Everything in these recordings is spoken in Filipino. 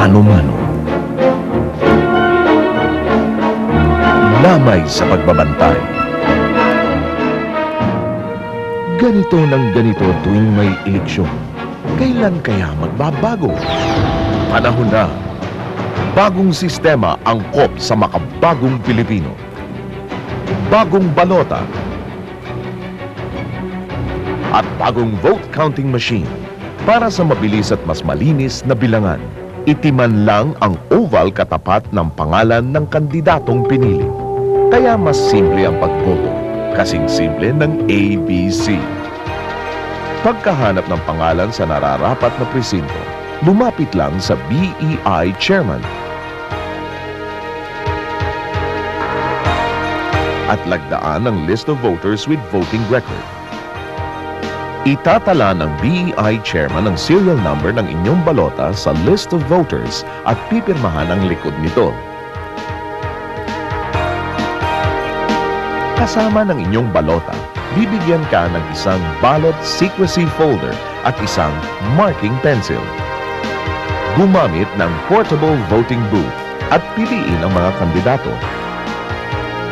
mano-mano. Lamay sa pagbabantay. Ganito ng ganito tuwing may eleksyon. Kailan kaya magbabago? Panahon na. Bagong sistema angkop sa makabagong Pilipino. Bagong balota. At bagong vote counting machine para sa mabilis at mas malinis na bilangan. Itiman lang ang oval katapat ng pangalan ng kandidatong pinili. Kaya mas simple ang pagboto, kasing simple ng ABC. Pagkahanap ng pangalan sa nararapat na presinto, lumapit lang sa BEI Chairman. At lagdaan ang list of voters with voting record. Itatala ng BEI Chairman ang serial number ng inyong balota sa list of voters at pipirmahan ang likod nito. Kasama ng inyong balota, bibigyan ka ng isang ballot secrecy folder at isang marking pencil. Gumamit ng portable voting booth at piliin ang mga kandidato.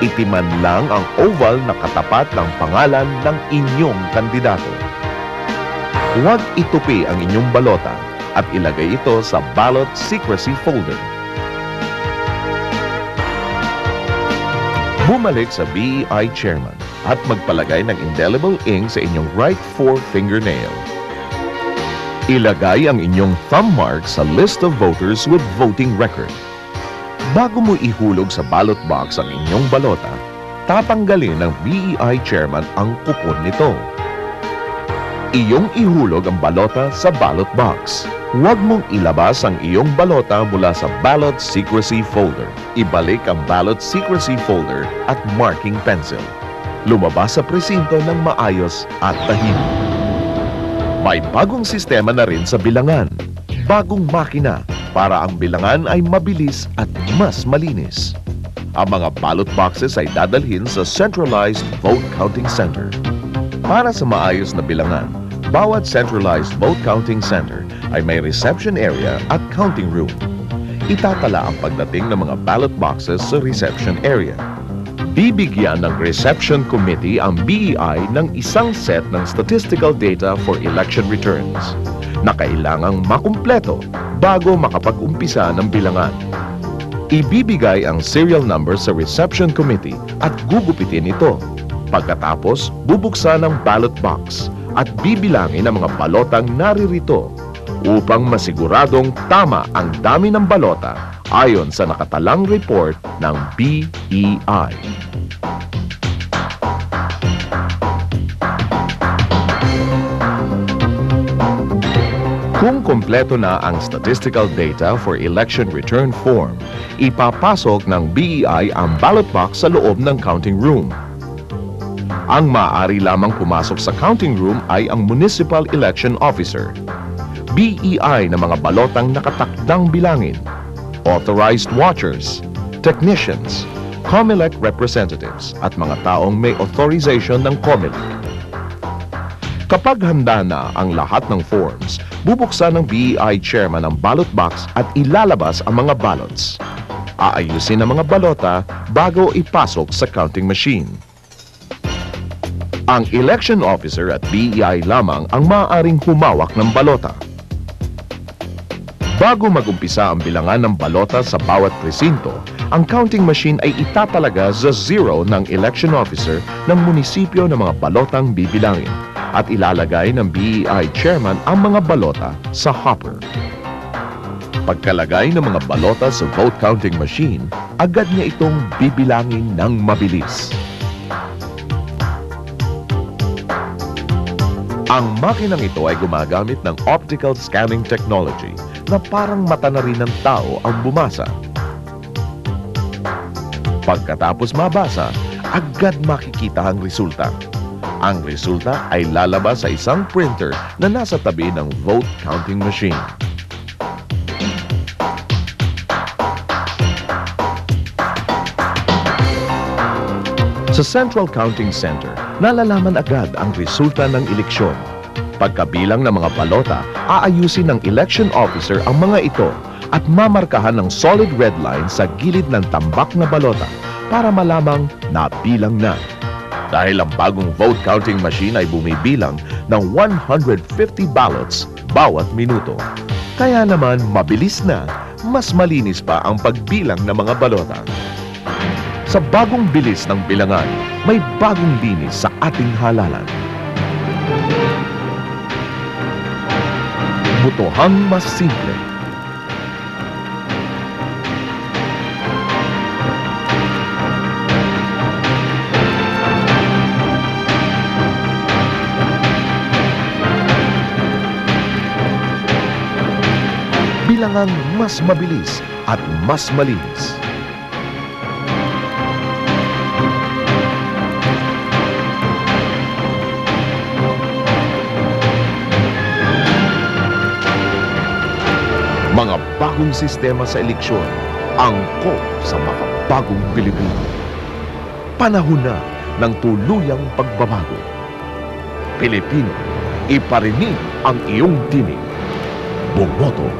Itiman lang ang oval na katapat ng pangalan ng inyong kandidato. Huwag itupi ang inyong balota at ilagay ito sa ballot secrecy folder. Bumalik sa BEI Chairman at magpalagay ng indelible ink sa inyong right forefingernail. Ilagay ang inyong thumb mark sa list of voters with voting record. Bago mo ihulog sa ballot box ang inyong balota, tatanggalin ng BEI Chairman ang kupon nito. Iyong ihulog ang balota sa ballot box. Huwag mong ilabas ang iyong balota mula sa ballot secrecy folder. Ibalik ang ballot secrecy folder at marking pencil. Lumabas sa presinto ng maayos at tahimik. May bagong sistema na rin sa bilangan. Bagong makina para ang bilangan ay mabilis at mas malinis. Ang mga ballot boxes ay dadalhin sa centralized vote counting center. Para sa maayos na bilangan, bawat centralized vote counting center ay may reception area at counting room. Itatala ang pagdating ng mga ballot boxes sa reception area. Bibigyan ng reception committee ang BEI ng isang set ng statistical data for election returns na kailangang makumpleto bago makapag-umpisa ng bilangan. Ibibigay ang serial number sa reception committee at gugupitin ito. Pagkatapos, bubuksan ang ballot box at bibilangin ang mga balotang naririto upang masiguradong tama ang dami ng balota ayon sa nakatalang report ng BEI. Kung kumpleto na ang statistical data for election return form, ipapasok ng BEI ang ballot box sa loob ng counting room. Ang maaari lamang pumasok sa counting room ay ang Municipal Election Officer, BEI na mga balotang nakatakdang bilangin, authorized watchers, technicians, COMELEC representatives at mga taong may authorization ng COMELEC. Kapag handa na ang lahat ng forms, bubuksan ng BEI Chairman ang ballot box at ilalabas ang mga ballots. Aayusin ang mga balota bago ipasok sa counting machine. Ang election officer at BEI lamang ang maaaring humawak ng balota. Bago mag-umpisa ang bilangan ng balota sa bawat presinto, ang counting machine ay itatalaga sa zero ng election officer ng munisipyo ng mga balotang bibilangin at ilalagay ng BEI chairman ang mga balota sa hopper. Pagkalagay ng mga balota sa vote counting machine, agad niya itong bibilangin ng mabilis. Ang makinang ito ay gumagamit ng optical scanning technology na parang mata na rin ng tao ang bumasa. Pagkatapos mabasa, agad makikita ang resulta. Ang resulta ay lalabas sa isang printer na nasa tabi ng vote counting machine. Sa Central Counting Center, nalalaman agad ang resulta ng eleksyon. Pagkabilang ng mga balota, aayusin ng election officer ang mga ito at mamarkahan ng solid red line sa gilid ng tambak na balota para malamang nabilang na. Dahil ang bagong vote counting machine ay bumibilang ng 150 ballots bawat minuto. Kaya naman mabilis na, mas malinis pa ang pagbilang ng mga balota. Sa bagong bilis ng bilangan, may bagong linis sa ating halalan. Botohang mas simple. Bilangan mas mabilis at mas malinis. Mga bagong sistema sa eleksyon, angkop sa makabagong Pilipino. Panahon na ng tuluyang pagbabago. Pilipino, iparinig ang iyong tinig. Bumoto.